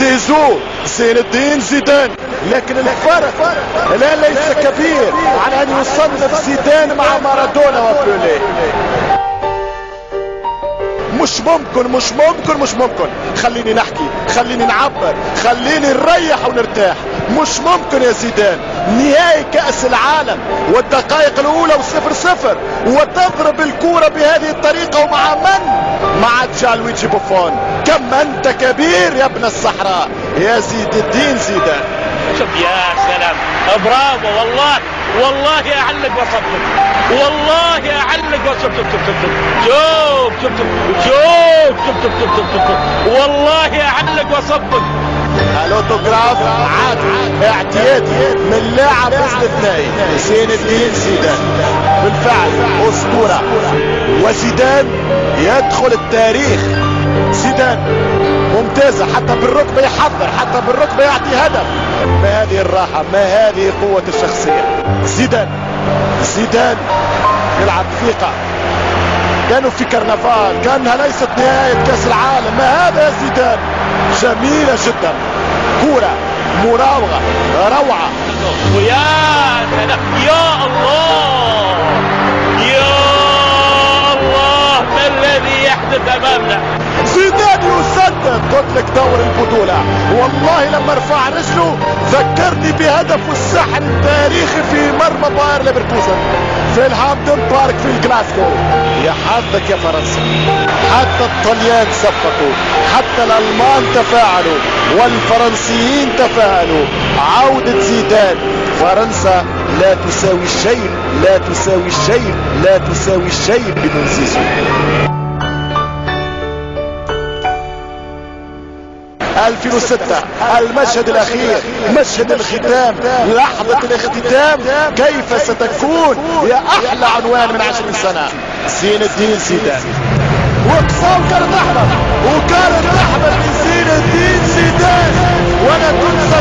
زيزو زين الدين زيدان، لكن الفرق لا ليس كبير على ان يصنف زيدان مع مارادونا وبيليه. مش ممكن. خليني نحكي، خليني نعبر، خليني نريح ونرتاح. مش ممكن يا زيدان نهائي كأس العالم والدقائق الاولى و0-0 وتضرب الكرة بهذه الطريقة، ومع من؟ مع جالويجي بوفون. كم انت كبير يا ابن الصحراء يا زيد الدين زيدان. شوف يا سلام، برافو والله اعلق وصبك، والله اعلق وصبك. شوف والله اعلق وصبك. الاوتوغراف عادي اعتيادي من لاعب استثنائي زين الدين زيدان، بالفعل اسطورة، وزيدان يدخل التاريخ. زيدان ممتازة، حتى بالركبة يحضر، حتى بالركبة يعطي هدف. ما هذه الراحة، ما هذه قوة الشخصية. زيدان يلعب ثقة، كانوا في كرنفال، كانها ليست نهاية كأس العالم. ما هذا يا زيدان، جميلة جدا، كورة مراوغة روعة. ويا سلام، يا الله ما الذي يحدث امامنا. زيدان يسدد، قلت لك دور البطولة. والله لما رفع رجله ذكرني بهدف السحر التاريخي في مرمى باير ليفركوزن في الهامبتون بارك في جلاسكو. يا حظك يا فرنسا، حتى الطليان صفقوا، حتى الالمان تفاعلوا والفرنسيين تفاعلوا. عودة زيدان، فرنسا لا تساوي الشيء، لا تساوي الشيء، لا تساوي الشيء بدون زيزو. 2006 المشهد الاخير، مشهد الختام، لحظة الاختتام، كيف ستكون يا احلى عنوان من 20 سنة. زين الدين زيدان، وكانت احمد لزين الدين زيدان، ولا تنسى